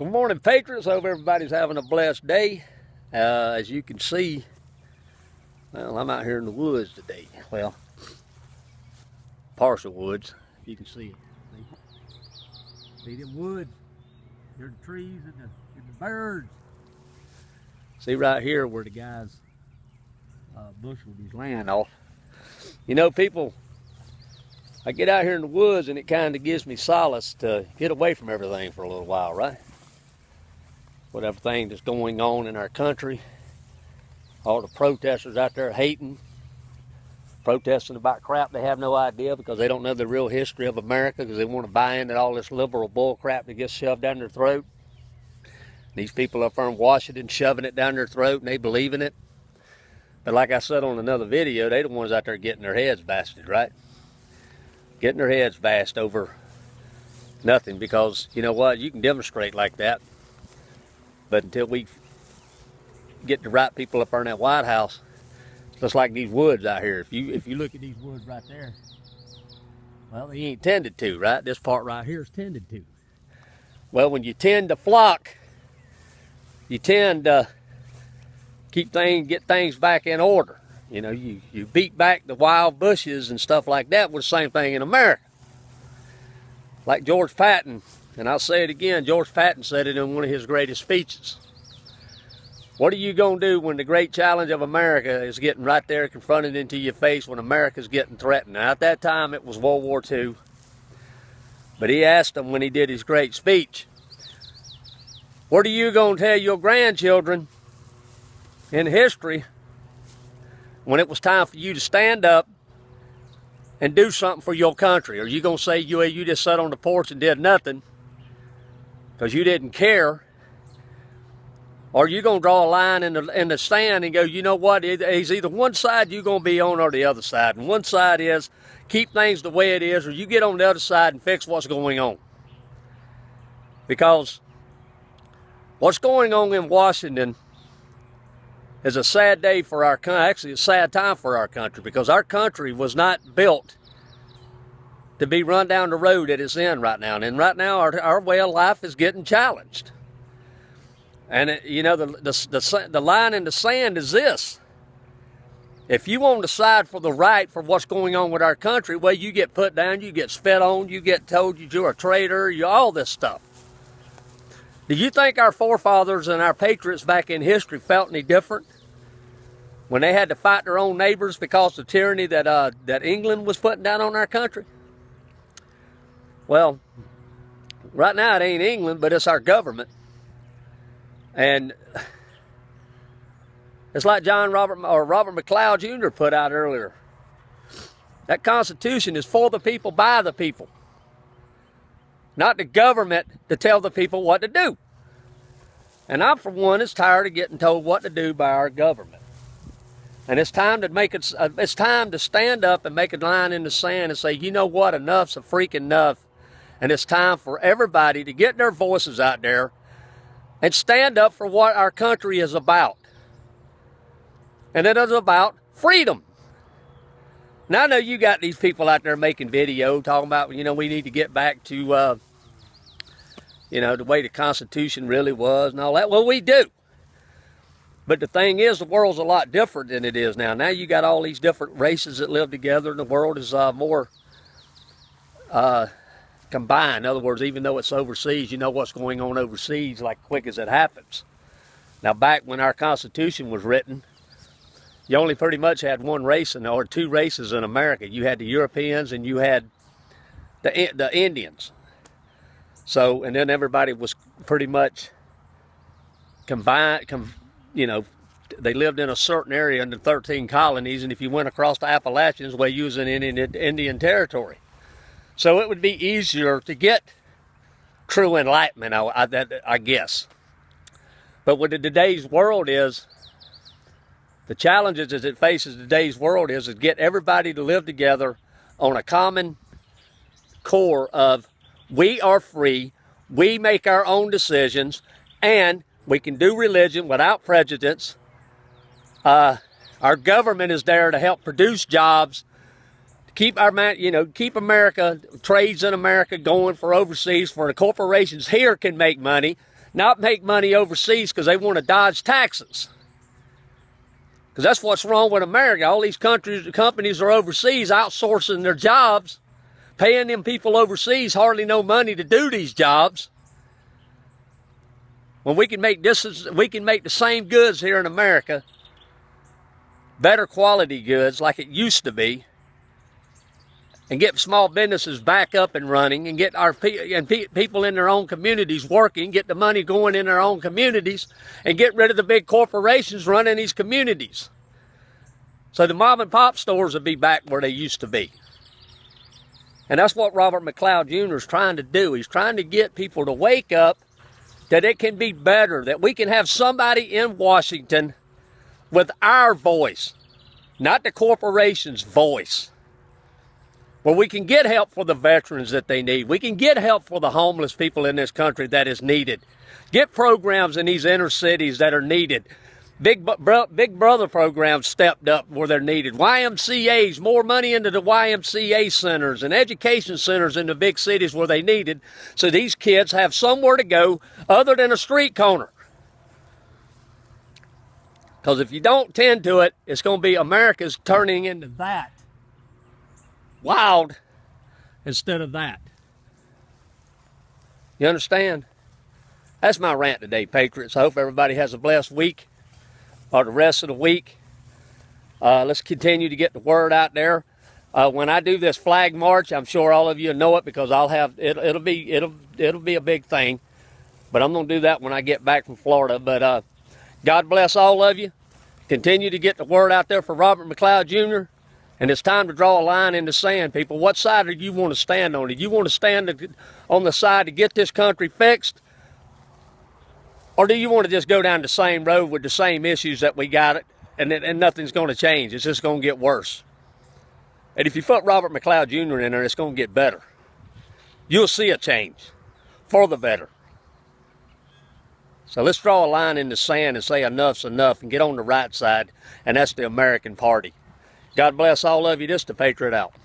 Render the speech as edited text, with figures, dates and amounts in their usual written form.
Good morning, Patriots. Hope everybody's having a blessed day. As you can see, well, I'm out here in the woods today. Well, partial woods, if you can see it. See them woods? Here's the trees and the birds. See right here where the guys busheled his land off. You know, people, I get out here in the woods and it kind of gives me solace to get away from everything for a little while, right? With everything that's going on in our country, all the protesters out there hating, protesting about crap they have no idea because they don't know the real history of America because they want to buy into all this liberal bull crap that gets shoved down their throat. These people up there in Washington shoving it down their throat and they believe in it. But like I said on another video, they the ones out there getting their heads basted, right? Getting their heads bashed over nothing because, you know what, you can demonstrate like that. But until we get the right people up there in that White House, just like these woods out here. If you look at these woods right there, well, they ain't tended to, right? This part right here is tended to. Well, when you tend to flock, you tend to get things back in order. You know, you beat back the wild bushes and stuff like that with the same thing in America. Like George Patton, and I'll say it again, George Patton said it in one of his greatest speeches. What are you going to do when the great challenge of America is getting right there confronted into your face when America's getting threatened? Now, at that time, it was World War II. But he asked them when he did his great speech, what are you going to tell your grandchildren in history when it was time for you to stand up and do something for your country? Are you going to say you just sat on the porch and did nothing because you didn't care? Or are you going to draw a line in the sand and go, you know what, it's either one side you're going to be on or the other side. And one side is keep things the way it is, or you get on the other side and fix what's going on. Because what's going on in Washington is a sad day for our country. Actually, a sad time for our country because our country was not built to be run down the road that it's in right now. And right now, our way of life is getting challenged. And, you know, the line in the sand is this. If you want to side for the right for what's going on with our country, well, you get put down, you get spit on, you get told you're a traitor, all this stuff. Do you think our forefathers and our patriots back in history felt any different when they had to fight their own neighbors because of tyranny that England was putting down on our country? Well, right now it ain't England, but it's our government. And it's like Robert McLeod Jr. put out earlier. That Constitution is for the people, by the people. Not the government to tell the people what to do. And I, for one, is tired of getting told what to do by our government. And it's time to it's time to stand up and make a line in the sand and say, you know what, enough's a freaking enough. And it's time for everybody to get their voices out there and stand up for what our country is about. And it is about freedom. Now, I know you got these people out there making video talking about, you know, we need to get back to, you know, the way the Constitution really was and all that. Well, we do. But the thing is, the world's a lot different than it is now. Now you got all these different races that live together, and the world is more combined. In other words, even though it's overseas, you know what's going on overseas like quick as it happens. Now, back when our Constitution was written, you only pretty much had one race or two races in America. You had the Europeans and you had the Indians. So, and then everybody was pretty much combined, you know, they lived in a certain area in the 13 colonies, and if you went across the Appalachians, well, you was in Indian territory. So it would be easier to get true enlightenment, I guess. But what today's world is, the challenges as it faces today's world is to get everybody to live together on a common core of we are free, we make our own decisions, and we can do religion without prejudice. Our government is there to help produce jobs, keep keep America, trades in America going for overseas, for the corporations here can make money, not make money overseas because they want to dodge taxes. Because that's what's wrong with America. All these companies are overseas outsourcing their jobs, paying them people overseas hardly no money to do these jobs. When we can make the same goods here in America, better quality goods like it used to be, and get small businesses back up and running, and get our people in their own communities working, get the money going in their own communities, and get rid of the big corporations running these communities. So the mom and pop stores will be back where they used to be. And that's what Robert McLeod Jr. is trying to do. He's trying to get people to wake up that it can be better, that we can have somebody in Washington with our voice, not the corporation's voice, where we can get help for the veterans that they need. We can get help for the homeless people in this country that is needed. Get programs in these inner cities that are needed. Big Brother programs stepped up where they're needed. YMCAs, more money into the YMCA centers and education centers in the big cities where they needed, so these kids have somewhere to go other than a street corner. Because if you don't tend to it, it's going to be America's turning into that. Wild instead of that. You understand? That's my rant today, Patriots. I hope everybody has a blessed week, or the rest of the week. Let's continue to get the word out there. When I do this flag march, I'm sure all of you know it, because it'll be a big thing. But I'm gonna do that when I get back from Florida. But God bless all of you. Continue to get the word out there for Robert McLeod Jr. And it's time to draw a line in the sand, people. What side do you want to stand on? Do you want to stand on the side to get this country fixed? Or do you want to just go down the same road with the same issues that we got it, and nothing's going to change? It's just going to get worse. And if you put Robert McLeod Jr. in there, it's going to get better. You'll see a change for the better. So let's draw a line in the sand and say enough's enough and get on the right side, and that's the American Party. God bless all of you. This is the Patriot out.